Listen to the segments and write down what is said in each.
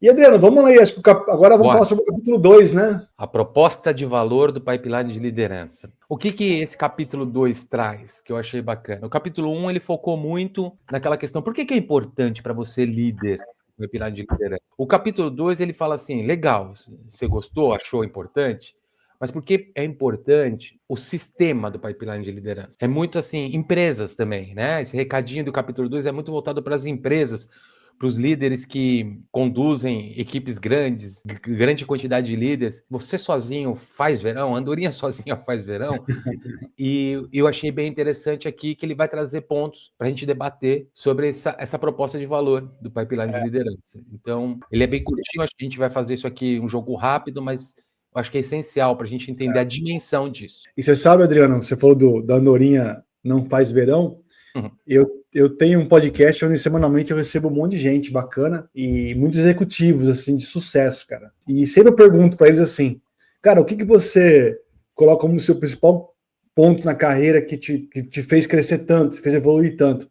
E Adriano, vamos lá aí, acho que agora vamos Bora. falar sobre o capítulo 2, né? A proposta de valor do pipeline de liderança. O que esse capítulo 2 traz, que eu achei bacana? O capítulo 1 ele focou muito naquela questão, por que é importante para você líder no pipeline de liderança? O capítulo 2 ele fala assim, legal, você gostou, achou importante? Mas por que é importante o sistema do pipeline de liderança? É muito assim, empresas também, né? Esse recadinho do capítulo 2 é muito voltado para as empresas, para os líderes que conduzem equipes grandes, grande quantidade de líderes. Você sozinho faz verão, a Andorinha sozinha faz verão. E eu achei bem interessante aqui que ele vai trazer pontos para a gente debater sobre essa proposta de valor do pipeline de liderança. Então, ele é bem curtinho, acho que a gente vai fazer isso aqui um jogo rápido, mas eu acho que é essencial para a gente entender a dimensão disso. E você sabe, Adriano, você falou da Andorinha não faz verão. Uhum. Eu tenho um podcast onde semanalmente eu recebo um monte de gente bacana e muitos executivos assim de sucesso, cara. E sempre eu pergunto para eles assim, cara, o que você coloca como seu principal ponto na carreira que te fez crescer tanto, te fez evoluir tanto?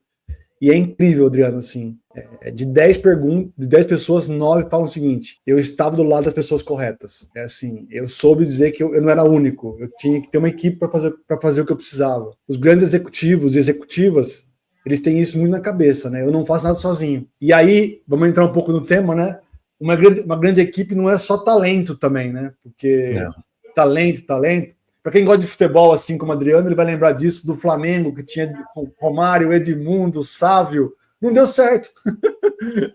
E é incrível, Adriano, assim, de 10 perguntas, de 10 pessoas, 9 falam o seguinte: eu estava do lado das pessoas corretas. É assim, eu soube dizer que eu não era único, eu tinha que ter uma equipe para fazer o que eu precisava. Os grandes executivos e executivas, eles têm isso muito na cabeça, né? Eu não faço nada sozinho. E aí, vamos entrar um pouco no tema, né? Uma grande equipe não é só talento também, né? Porque Não. talento. Para quem gosta de futebol, assim como o Adriano, ele vai lembrar disso do Flamengo, que tinha Romário, Edmundo, Sávio. Não deu certo.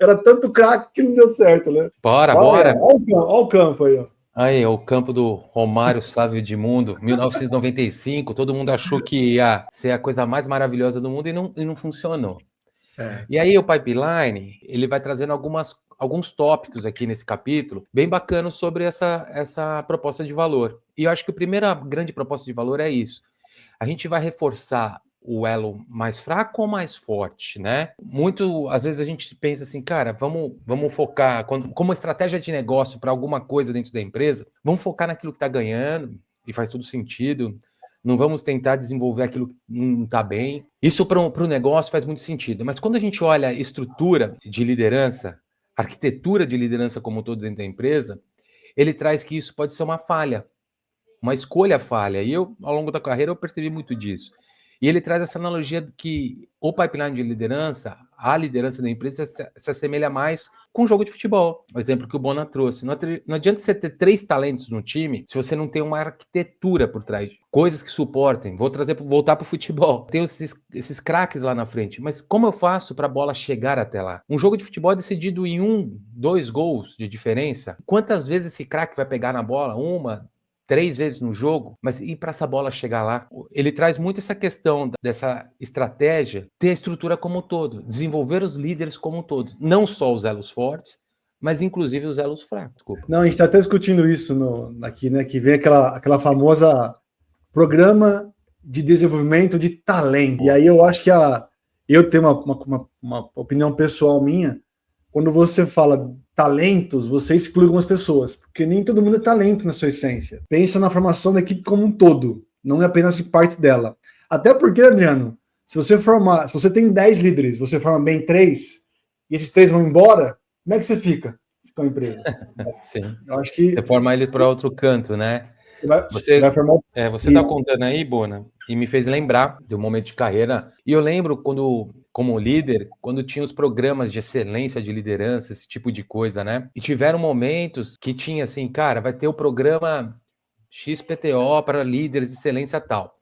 Era tanto craque que não deu certo, né? Bora, Olha, bora. olha o campo aí, ó. Aí, o campo do Romário Sávio Edmundo, 1995, todo mundo achou que ia ser a coisa mais maravilhosa do mundo e não funcionou. É, E aí o pipeline, ele vai trazendo alguns tópicos aqui nesse capítulo, bem bacanas sobre essa proposta de valor. E eu acho que a primeira grande proposta de valor é isso. A gente vai reforçar o elo mais fraco ou mais forte, né? Muito, às vezes a gente pensa assim, cara, vamos focar, como estratégia de negócio para alguma coisa dentro da empresa, vamos focar naquilo que está ganhando, e faz todo sentido. Não vamos tentar desenvolver aquilo que não está bem. Isso para o negócio faz muito sentido. Mas quando a gente olha a estrutura de liderança, arquitetura de liderança como um todo dentro da empresa, ele traz que isso pode ser uma escolha falha. E eu, ao longo da carreira, eu percebi muito disso. E ele traz essa analogia de que o pipeline de liderança, a liderança da empresa, se assemelha mais com o jogo de futebol. O exemplo que o Bona trouxe. Não adianta você ter 3 talentos no time se você não tem uma arquitetura por trás. Coisas que suportem. Voltar para o futebol. Tem esses craques lá na frente. Mas como eu faço para a bola chegar até lá? Um jogo de futebol é decidido em 2 gols de diferença. Quantas vezes esse craque vai pegar na bola? 1, 3 vezes no jogo, mas e para essa bola chegar lá? Ele traz muito essa questão dessa estratégia, ter a estrutura como um todo, desenvolver os líderes como um todo, não só os elos fortes, mas inclusive os elos fracos. Desculpa. não, a gente está até discutindo isso aqui, né? Que vem aquela famosa programa de desenvolvimento de talento. E aí eu acho que eu tenho uma opinião pessoal minha. Quando você fala talentos, você exclui algumas pessoas, porque nem todo mundo é talento na sua essência. Pensa na formação da equipe como um todo, não é apenas de parte dela. Até porque, Adriano, se você tem 10 líderes, você forma bem 3, e esses 3 vão embora, como é que você fica com a empresa? Sim. Eu acho que Você forma ele para outro canto, né? você vai formar. Você está contando aí, Bona, e me fez lembrar de um momento de carreira. E eu lembro quando, como líder, quando tinha os programas de excelência de liderança, esse tipo de coisa, né? E tiveram momentos que tinha assim, cara, vai ter o programa XPTO para líderes de excelência tal.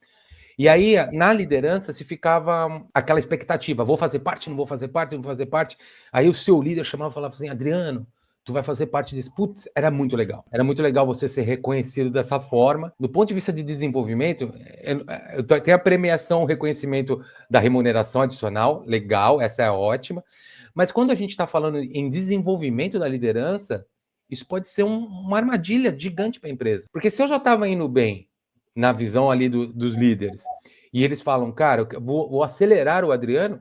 E aí, na liderança, se ficava aquela expectativa: vou fazer parte, não vou fazer parte, não vou fazer parte. Aí o seu líder chamava e falava assim: Adriano, tu vai fazer parte disso. Putz, era muito legal. Era muito legal você ser reconhecido dessa forma. Do ponto de vista de desenvolvimento, eu tenho a premiação, o reconhecimento da remuneração adicional, legal, essa é ótima. Mas quando a gente está falando em desenvolvimento da liderança, isso pode ser uma armadilha gigante para a empresa. Porque se eu já estava indo bem na visão ali dos líderes, e eles falam, cara, eu vou acelerar o Adriano,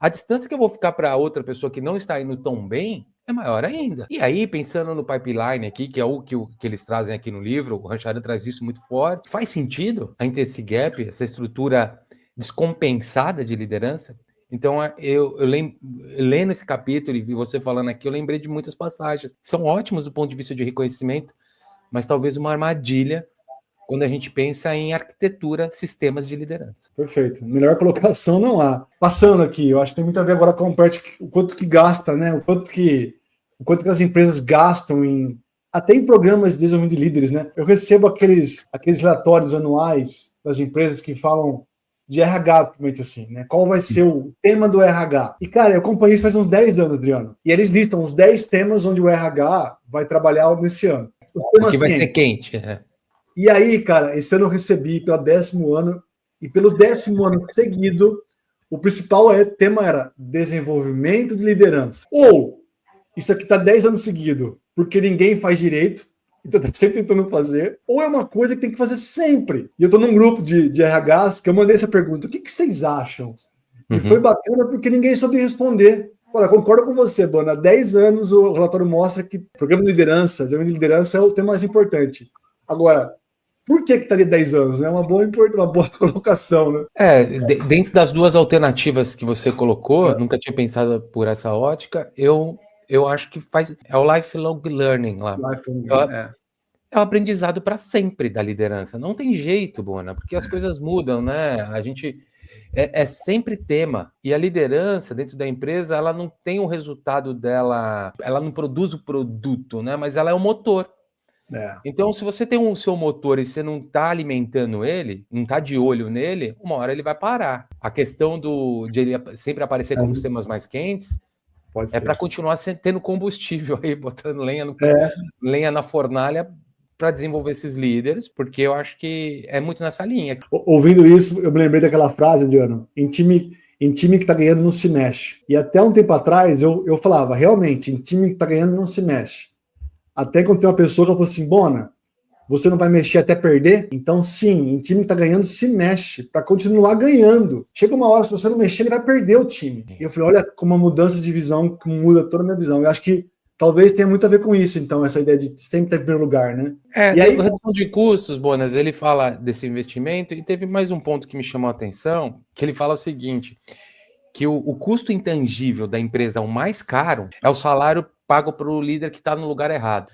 a distância que eu vou ficar para outra pessoa que não está indo tão bem é maior ainda. E aí, pensando no pipeline aqui, que é o que eles trazem aqui no livro, o Ranchard traz isso muito forte, faz sentido a gente ter esse gap, essa estrutura descompensada de liderança? Então, lendo esse capítulo e você falando aqui, eu lembrei de muitas passagens. São ótimas do ponto de vista de reconhecimento, mas talvez uma armadilha quando a gente pensa em arquitetura, sistemas de liderança. Perfeito. Melhor colocação não há. Passando aqui, eu acho que tem muito a ver agora com o quanto que gasta, né? O quanto que as empresas gastam até em programas de desenvolvimento de líderes, né? Eu recebo aqueles relatórios anuais das empresas que falam de RH, principalmente assim, né? Qual vai ser o tema do RH? E, cara, eu acompanhei isso faz uns 10 anos, Adriano. E eles listam os 10 temas onde o RH vai trabalhar nesse ano. Os temas que vai ser quente, né? E aí, cara, esse ano eu recebi pelo 10º ano, e pelo 10º ano seguido, o principal tema era desenvolvimento de liderança. Ou, isso aqui está 10 anos seguidos, porque ninguém faz direito, então tá sempre tentando fazer, ou é uma coisa que tem que fazer sempre. E eu estou num grupo de RHs que eu mandei essa pergunta, o que vocês acham? E foi bacana porque ninguém soube responder. Olha, concordo com você, Bona, há 10 anos o relatório mostra que o programa de liderança é o tema mais importante. Agora, por que estaria 10 anos? É uma boa colocação, né? Dentro das duas alternativas que você colocou, nunca tinha pensado por essa ótica, eu acho que é o lifelong learning lá. É o aprendizado para sempre da liderança. Não tem jeito, Bona, porque as coisas mudam, né? A gente é sempre tema. E a liderança dentro da empresa, ela não tem o resultado dela, ela não produz o produto, né? Mas ela é o motor. Então, se você tem o seu motor e você não está alimentando ele, não está de olho nele, uma hora ele vai parar. A questão de ele sempre aparecer como os temas mais quentes é para continuar tendo combustível aí, botando lenha na fornalha para desenvolver esses líderes, porque eu acho que é muito nessa linha. Ouvindo isso, eu me lembrei daquela frase, Adriano, em time que está ganhando não se mexe. E até um tempo atrás eu falava, realmente, em time que está ganhando não se mexe. Até quando tem uma pessoa que falou assim, Bona, você não vai mexer até perder? Então, sim, em time que tá ganhando, se mexe para continuar ganhando. Chega uma hora, se você não mexer, ele vai perder o time. E eu falei, olha como uma mudança de visão que muda toda a minha visão. Eu acho que talvez tenha muito a ver com isso, então, essa ideia de sempre estar em primeiro lugar, né? E aí, redução de custos, Bonas, ele fala desse investimento e teve mais um ponto que me chamou a atenção, que ele fala o seguinte, que o custo intangível da empresa, o mais caro, é o salário pago para o líder que está no lugar errado.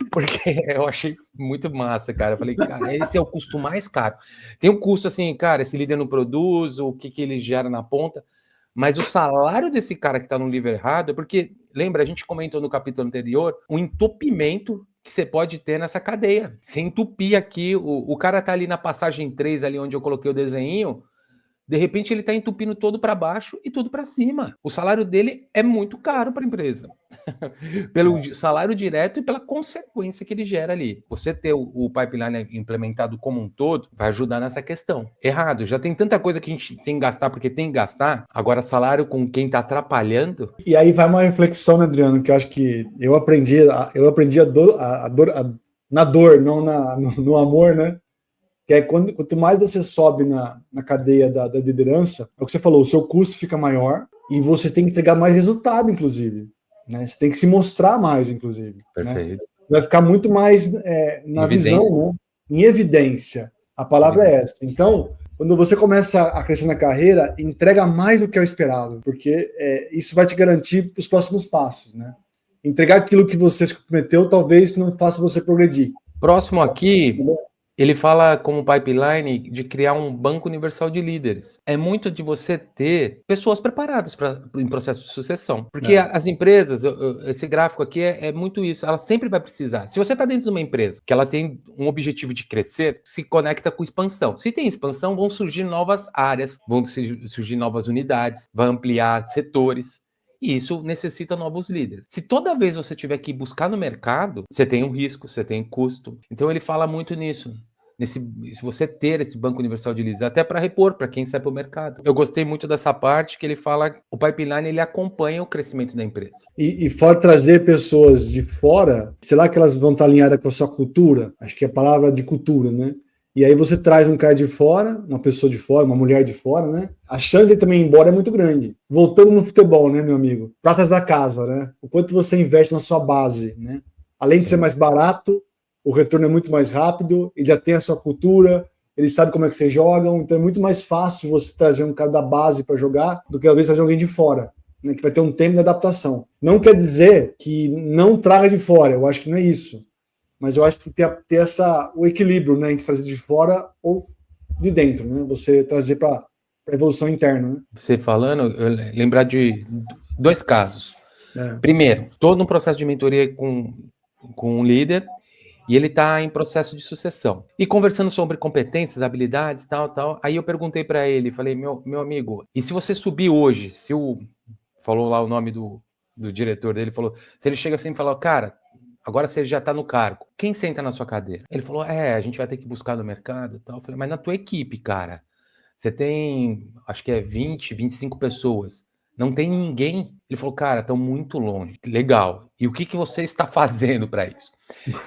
Porque eu achei muito massa, cara. Eu falei, cara, esse é o custo mais caro. Tem um custo assim, cara, esse líder não produz, o que ele gera na ponta, mas o salário desse cara que está no nível errado, porque, lembra, a gente comentou no capítulo anterior, o entupimento que você pode ter nessa cadeia. Você entupir aqui, o cara tá ali na passagem 3, ali onde eu coloquei o desenho, de repente ele está entupindo todo para baixo e tudo para cima. O salário dele é muito caro para a empresa. Pelo salário direto e pela consequência que ele gera ali. Você ter o pipeline implementado como um todo vai ajudar nessa questão. Errado, já tem tanta coisa que a gente tem que gastar porque tem que gastar, agora salário com quem está atrapalhando. E aí vai uma reflexão, né, Adriano, que eu acho que eu aprendi na dor, não no amor, né? Que é quanto mais você sobe na cadeia da liderança, é o que você falou, o seu custo fica maior e você tem que entregar mais resultado, inclusive. Né? Você tem que se mostrar mais, inclusive. Perfeito. Né? Vai ficar muito mais na visão, né? Em evidência. A palavra é essa. Então, quando você começa a crescer na carreira, entrega mais do que é o esperado, porque isso vai te garantir os próximos passos. Né? Entregar aquilo que você se comprometeu talvez não faça você progredir. Próximo aqui... Ele fala como pipeline de criar um banco universal de líderes. É muito de você ter pessoas preparadas em processo de sucessão. Porque as empresas, esse gráfico aqui é muito isso, ela sempre vai precisar. Se você está dentro de uma empresa que ela tem um objetivo de crescer, se conecta com expansão. Se tem expansão, vão surgir novas áreas, vão surgir novas unidades, vai ampliar setores. E isso necessita novos líderes. Se toda vez você tiver que buscar no mercado, você tem um risco, você tem custo. Então ele fala muito nisso. Se você ter esse banco universal de líderes, até para repor, para quem sai para o mercado. Eu gostei muito dessa parte que ele fala, o pipeline ele acompanha o crescimento da empresa. E fora trazer pessoas de fora, será que elas vão estar alinhadas com a sua cultura? Acho que é a palavra de cultura, né? E aí você traz um cara de fora, uma pessoa de fora, uma mulher de fora, né? A chance de também ir embora é muito grande. Voltando no futebol, né, meu amigo? Pratas da casa, né? O quanto você investe na sua base, né? Além de ser mais barato, o retorno é muito mais rápido, ele já tem a sua cultura, eles sabem como é que vocês jogam, então é muito mais fácil você trazer um cara da base para jogar do que às vezes trazer alguém de fora, né, que vai ter um tempo de adaptação. Não quer dizer que não traga de fora, eu acho que não é isso. Mas eu acho que ter o equilíbrio, né, entre trazer de fora ou de dentro, né? Você trazer para a evolução interna, né? Você falando, eu lembrar de 2 casos. Primeiro, estou num processo de mentoria com um líder e ele está em processo de sucessão. E conversando sobre competências, habilidades, tal. Aí eu perguntei para ele, falei, meu amigo, e se você subir hoje, falou lá o nome do diretor dele, falou, se ele chega assim e fala, cara, agora você já está no cargo, quem senta na sua cadeira? Ele falou, a gente vai ter que buscar no mercado e tal. Eu falei, mas na tua equipe, cara, você tem, acho que 20, 25 pessoas. Não tem ninguém. Ele falou, cara, estão muito longe. Legal. E o que você está fazendo para isso?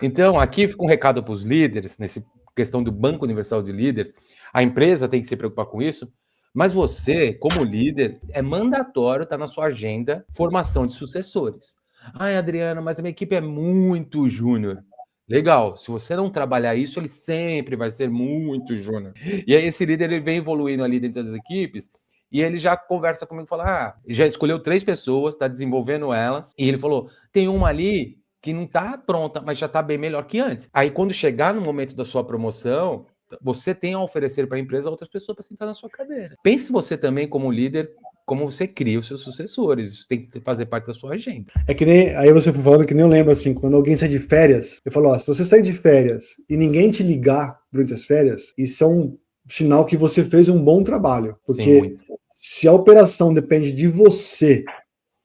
Então, aqui fica um recado para os líderes, nessa questão do Banco Universal de Líderes. A empresa tem que se preocupar com isso, mas você, como líder, é mandatório, está na sua agenda, formação de sucessores. Ai, Adriana, mas a minha equipe é muito júnior. Legal, se você não trabalhar isso, ele sempre vai ser muito júnior. E aí esse líder ele vem evoluindo ali dentro das equipes e ele já conversa comigo e fala: já escolheu 3 pessoas, está desenvolvendo elas, e ele falou: tem uma ali que não está pronta, mas já está bem melhor que antes. Aí quando chegar no momento da sua promoção, você tem a oferecer para a empresa outras pessoas para sentar na sua cadeira. Pense você também como líder, como você cria os seus sucessores. Isso tem que fazer parte da sua agenda. É que nem, aí você foi falando que nem eu lembro assim, quando alguém sai de férias, eu falo, ó, se você sair de férias e ninguém te ligar durante as férias, isso é um sinal que você fez um bom trabalho. Porque se a operação depende de você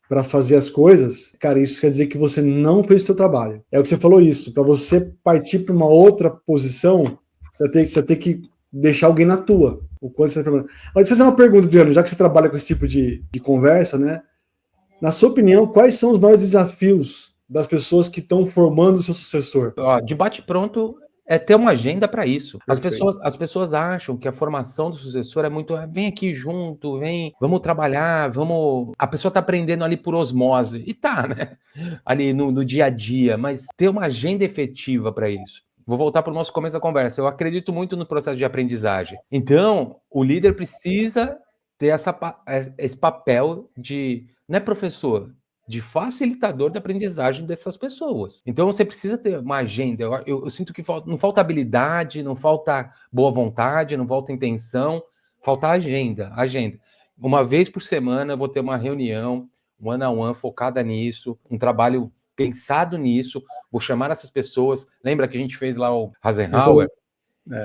para fazer as coisas, cara, isso quer dizer que você não fez o seu trabalho. É o que você falou isso, para você partir para uma outra posição, você tem que deixar alguém na tua. O quanto você tá trabalhando. Mas deixa eu fazer uma pergunta, Adriano, já que você trabalha com esse tipo de conversa, né? Na sua opinião, quais são os maiores desafios das pessoas que estão formando o seu sucessor? De bate-pronto é ter uma agenda para isso. As pessoas acham que a formação do sucessor é muito, vem aqui junto, vamos trabalhar, vamos. A pessoa está aprendendo ali por osmose. E tá, né? Ali no dia a dia, mas ter uma agenda efetiva para isso. Vou voltar para o nosso começo da conversa. Eu acredito muito no processo de aprendizagem. Então, o líder precisa ter esse papel de. Não é professor, de facilitador da aprendizagem dessas pessoas. Então você precisa ter uma agenda. Eu sinto que não falta habilidade, não falta boa vontade, não falta intenção, falta agenda. Uma vez por semana eu vou ter uma reunião one-on-one focada nisso, um trabalho pensado nisso, vou chamar essas pessoas. Lembra que a gente fez lá o Eisenhower?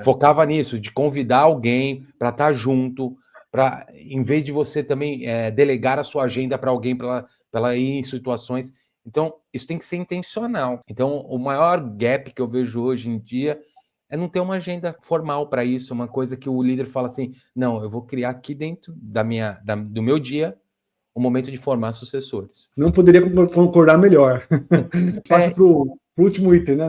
Focava nisso, de convidar alguém para estar junto, para, em vez de você também delegar a sua agenda para alguém para ela ir em situações. Então, isso tem que ser intencional. Então, o maior gap que eu vejo hoje em dia é não ter uma agenda formal para isso, uma coisa que o líder fala assim, não, eu vou criar aqui dentro do meu dia o momento de formar sucessores. Não poderia concordar melhor. Passa para o último item, né,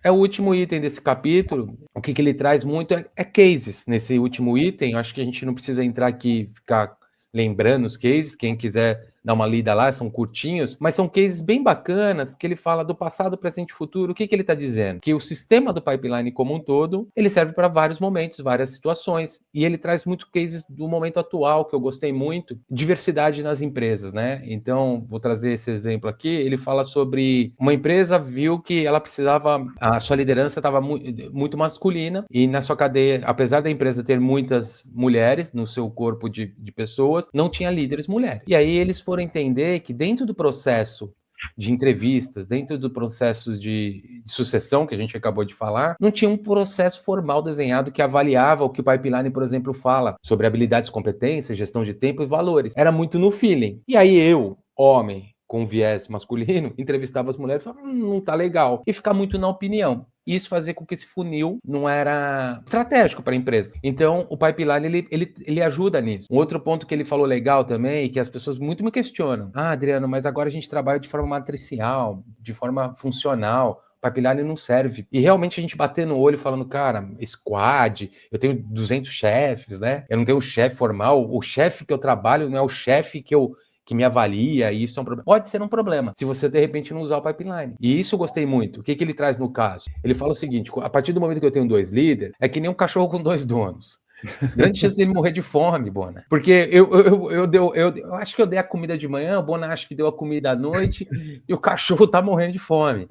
É o último item desse capítulo. O que ele traz muito é cases. Nesse último item, acho que a gente não precisa entrar aqui e ficar lembrando os cases. Quem quiser dar uma lida lá, são curtinhos, mas são cases bem bacanas, que ele fala do passado, presente e futuro. O que ele está dizendo? Que o sistema do pipeline como um todo, ele serve para vários momentos, várias situações, e ele traz muito cases do momento atual, que eu gostei muito, diversidade nas empresas, né? Então, vou trazer esse exemplo aqui, ele fala sobre uma empresa viu que ela precisava, a sua liderança estava muito masculina, e na sua cadeia, apesar da empresa ter muitas mulheres no seu corpo de pessoas, não tinha líderes mulheres. E aí eles foram entender que dentro do processo de entrevistas, dentro do processo de sucessão que a gente acabou de falar, não tinha um processo formal desenhado que avaliava o que o pipeline, por exemplo, fala sobre habilidades, competências, gestão de tempo e valores. Era muito no feeling. E aí eu, homem, com viés masculino, entrevistava as mulheres e falava, não tá legal. E ficar muito na opinião. Isso fazia com que esse funil não era estratégico para a empresa. Então, o pipeline, ele ajuda nisso. Um outro ponto que ele falou legal também, que as pessoas muito me questionam. Adriano, mas agora a gente trabalha de forma matricial, de forma funcional. O pipeline não serve. E realmente a gente bater no olho falando, cara, squad, eu tenho 200 chefes, né? Eu não tenho um chefe formal. O chefe que eu trabalho não é o chefe que eu que me avalia, e isso é um problema. Pode ser um problema, se você de repente não usar o pipeline. E isso eu gostei muito. O que ele traz no caso? Ele fala o seguinte, a partir do momento que eu tenho 2 líderes, é que nem um cachorro com 2 donos. Grande chance dele morrer de fome, Bona. Porque eu acho que eu dei a comida de manhã, o Bona acha que deu a comida à noite, e o cachorro tá morrendo de fome.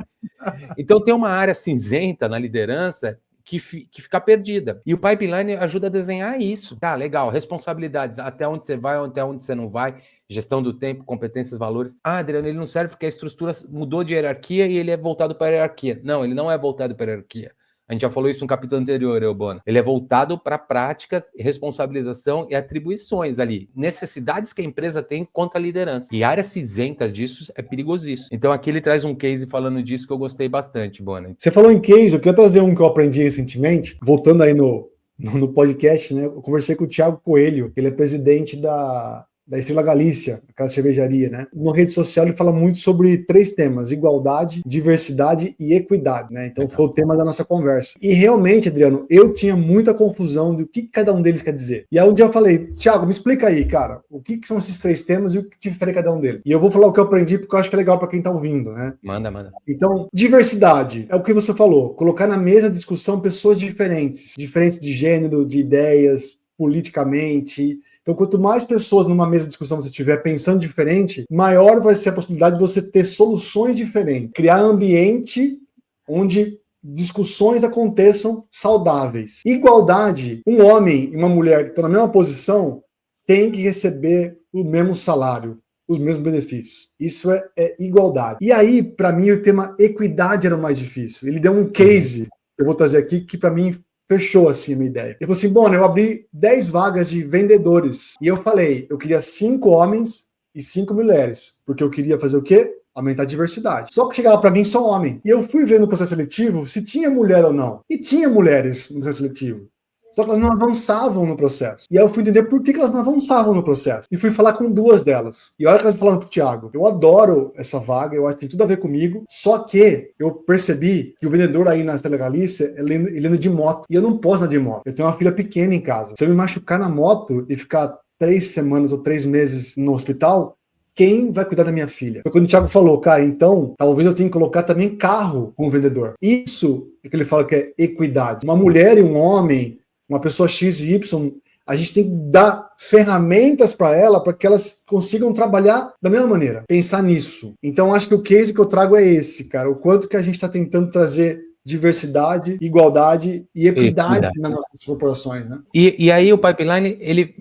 Então tem uma área cinzenta na liderança que fica perdida. E o pipeline ajuda a desenhar isso. Tá, legal, responsabilidades, até onde você vai, até onde você não vai, gestão do tempo, competências, valores. Ah, Adriano, ele não serve porque a estrutura mudou de hierarquia e ele é voltado para a hierarquia. Não, ele não é voltado para a hierarquia. A gente já falou isso no capítulo anterior, Eubona. Ele é voltado para práticas, responsabilização e atribuições ali. Necessidades que a empresa tem quanto à liderança. E a área cinzenta disso é perigosíssimo. Então aqui ele traz um case falando disso que eu gostei bastante, Bona. Você falou em case, eu queria trazer um que eu aprendi recentemente, voltando aí no podcast, né? Eu conversei com o Thiago Coelho, ele é presidente da Estrela Galícia, aquela cervejaria, né? Na rede social ele fala muito sobre 3 temas: igualdade, diversidade e equidade, né? Então foi o tema da nossa conversa. E realmente, Adriano, eu tinha muita confusão do que cada um deles quer dizer. E aí um dia eu falei, Thiago, me explica aí, cara, o que são esses 3 temas e o que difere cada um deles. E eu vou falar o que eu aprendi porque eu acho que é legal para quem tá ouvindo, né? Manda. Então, diversidade é o que você falou, colocar na mesma discussão pessoas diferentes de gênero, de ideias, politicamente. Então, quanto mais pessoas numa mesa de discussão você estiver pensando diferente, maior vai ser a possibilidade de você ter soluções diferentes. Criar ambiente onde discussões aconteçam saudáveis. Igualdade, um homem e uma mulher que estão na mesma posição têm que receber o mesmo salário, os mesmos benefícios. Isso é igualdade. E aí, para mim, o tema equidade era o mais difícil. Ele deu um case, que eu vou trazer aqui, que para mim fechou assim a minha ideia. Ele falou assim, bom, eu abri 10 vagas de vendedores. E eu falei, eu queria 5 homens e 5 mulheres. Porque eu queria fazer o quê? Aumentar a diversidade. Só que chegava para mim só homem. E eu fui ver no processo seletivo se tinha mulher ou não. E tinha mulheres no processo seletivo. Só que elas não avançavam no processo. E aí eu fui entender por que elas não avançavam no processo. E fui falar com 2 delas. E olha que elas falaram pro Thiago, eu adoro essa vaga, eu acho que tem tudo a ver comigo, só que eu percebi que o vendedor aí na Estrela Galícia, ele anda de moto. E eu não posso andar de moto. Eu tenho uma filha pequena em casa. Se eu me machucar na moto e ficar 3 semanas ou 3 meses no hospital, quem vai cuidar da minha filha? Foi quando o Thiago falou, cara, então talvez eu tenha que colocar também carro como vendedor. Isso é que ele fala que é equidade. Uma mulher e um homem, uma pessoa X e Y, a gente tem que dar ferramentas para ela para que elas consigam trabalhar da mesma maneira, pensar nisso. Então acho que o case que eu trago é esse, cara, o quanto que a gente está tentando trazer diversidade, igualdade e equidade nas nossas corporações, né? E aí o pipeline, ele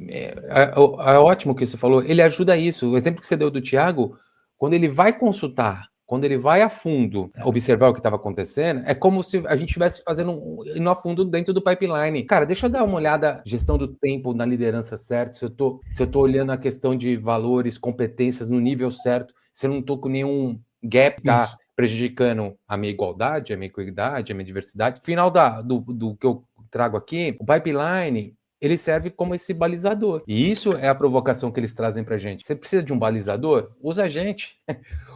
é ótimo que você falou, ele ajuda a isso. O exemplo que você deu do Thiago, quando ele vai consultar, quando ele vai a fundo observar o que estava acontecendo, é como se a gente estivesse fazendo indo a fundo dentro do pipeline. Cara, deixa eu dar uma olhada, gestão do tempo na liderança certa, se eu tô olhando a questão de valores, competências no nível certo, se eu não tô com nenhum gap, tá prejudicando a minha igualdade, a minha equidade, a minha diversidade. Final do que eu trago aqui, o pipeline, ele serve como esse balizador. E isso é a provocação que eles trazem pra gente. Você precisa de um balizador? Usa a gente.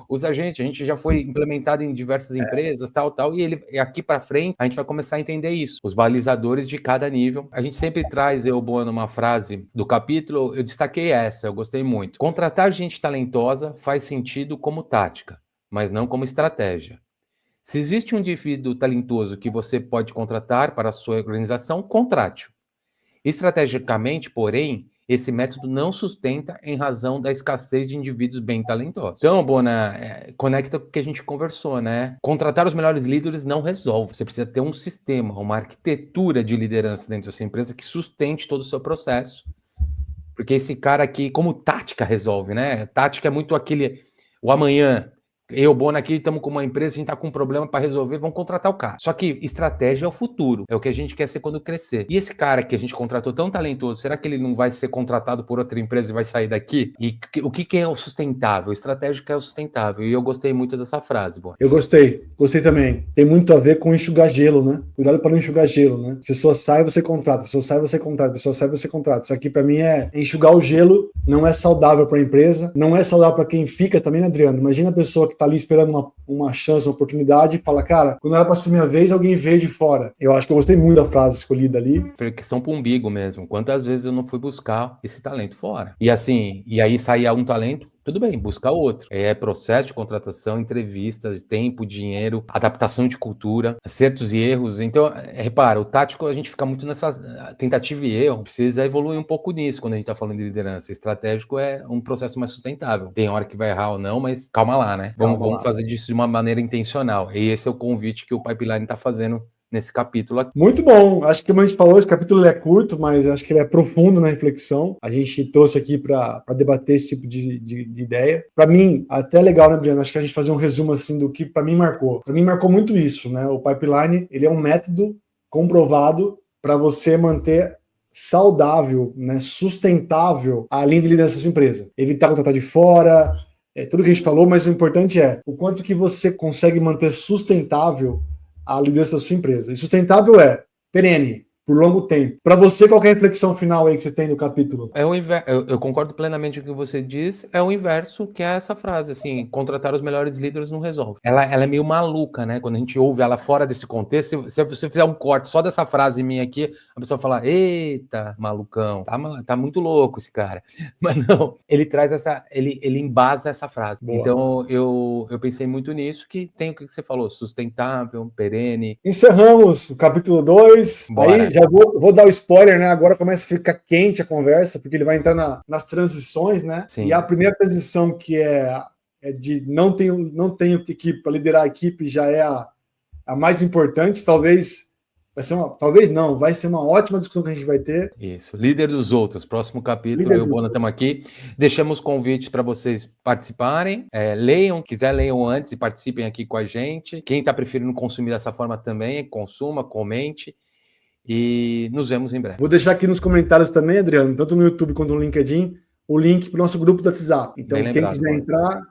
Usa a gente já foi implementado em diversas empresas, tal, e ele aqui para frente a gente vai começar a entender isso, os balizadores de cada nível. A gente sempre traz, Boa, uma frase do capítulo, eu destaquei essa, eu gostei muito. Contratar gente talentosa faz sentido como tática, mas não como estratégia. Se existe um indivíduo talentoso que você pode contratar para a sua organização, contrate-o. Estrategicamente, porém, esse método não sustenta em razão da escassez de indivíduos bem talentosos. Então, Bona, conecta com o que a gente conversou, né? Contratar os melhores líderes não resolve. Você precisa ter um sistema, uma arquitetura de liderança dentro da sua empresa que sustente todo o seu processo. Porque esse cara aqui, como tática, resolve, né? Tática é muito o amanhã. Eu, Bona, aqui estamos com uma empresa, a gente está com um problema para resolver, vamos contratar o cara. Só que estratégia é o futuro, é o que a gente quer ser quando crescer. E esse cara que a gente contratou tão talentoso, será que ele não vai ser contratado por outra empresa e vai sair daqui? E o que é o sustentável? O estratégico é o sustentável. E eu gostei muito dessa frase, Bona. Eu gostei também. Tem muito a ver com enxugar gelo, né? Cuidado para não enxugar gelo, né? A pessoa sai, você contrata. A pessoa sai, você contrata. A pessoa sai, você contrata. Isso aqui para mim é enxugar o gelo, não é saudável para a empresa, não é saudável para quem fica também, né, Adriano? Imagina a pessoa que tá ali esperando uma chance, uma oportunidade e fala, cara, quando era para ser minha vez, alguém veio de fora. Eu acho que eu gostei muito da frase escolhida ali. Questão pro umbigo mesmo. Quantas vezes eu não fui buscar esse talento fora? E assim, e aí saía um talento, tudo bem, busca outro. É processo de contratação, entrevistas, tempo, dinheiro, adaptação de cultura, acertos e erros. Então, repara, o tático a gente fica muito nessa tentativa e erro, precisa evoluir um pouco nisso quando a gente está falando de liderança. Estratégico é um processo mais sustentável. Tem hora que vai errar ou não, mas calma lá, né? Vamos fazer disso de uma maneira intencional. E esse é o convite que o Pipeline está fazendo nesse capítulo aqui. Muito bom. Acho que, como a gente falou, esse capítulo é curto, mas acho que ele é profundo na reflexão. A gente trouxe aqui para debater esse tipo de ideia. Para mim, até legal, né, Briana? Acho que a gente fazer um resumo assim do que para mim marcou. Para mim marcou muito isso, né? O Pipeline, ele é um método comprovado para você manter saudável, né, sustentável a linha de liderança da sua empresa. Evitar contratar de fora, tudo que a gente falou, mas o importante é o quanto que você consegue manter sustentável a liderança da sua empresa. E sustentável é perene, por longo tempo. Para você, qual é a reflexão final aí que você tem no capítulo? Eu concordo plenamente com o que você diz. É o inverso, que é essa frase, assim, contratar os melhores líderes não resolve. Ela é meio maluca, né? Quando a gente ouve ela fora desse contexto, se você fizer um corte só dessa frase minha aqui, a pessoa fala, eita, malucão, tá muito louco esse cara. Mas não, ele traz ele embasa essa frase. Boa. Então, eu pensei muito nisso, que tem o que você falou, sustentável, perene. Encerramos o capítulo 2. Aí já vou dar o spoiler, né? Agora começa a ficar quente a conversa, porque ele vai entrar nas transições, né? Sim. E a primeira transição, que é de não tenho equipe para liderar a equipe, já é a mais importante. Vai ser uma ótima discussão que a gente vai ter. Isso, líder dos outros, próximo capítulo, eu e o Bona estamos aqui. Deixamos convites para vocês participarem, leiam antes e participem aqui com a gente. Quem está preferindo consumir dessa forma também, consuma, comente. E nos vemos em breve. Vou deixar aqui nos comentários também, Adriano, tanto no YouTube quanto no LinkedIn, o link para o nosso grupo do WhatsApp. Então,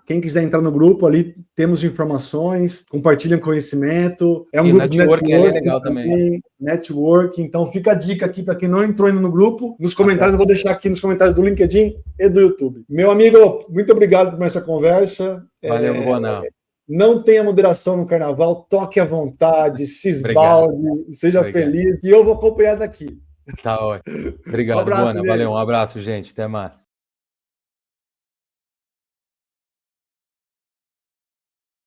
quem quiser entrar no grupo, ali temos informações, compartilham conhecimento. É um grupo de networking é legal também. Networking. Então, fica a dica aqui para quem não entrou ainda no grupo. Nos comentários, eu vou deixar aqui nos comentários do LinkedIn e do YouTube. Meu amigo, muito obrigado por essa conversa. Valeu, Bona. Não tenha moderação no carnaval, toque à vontade, se esbalde, seja feliz, e eu vou acompanhar daqui. Tá ótimo. Obrigado, Bona. Valeu, um abraço, gente. Até mais.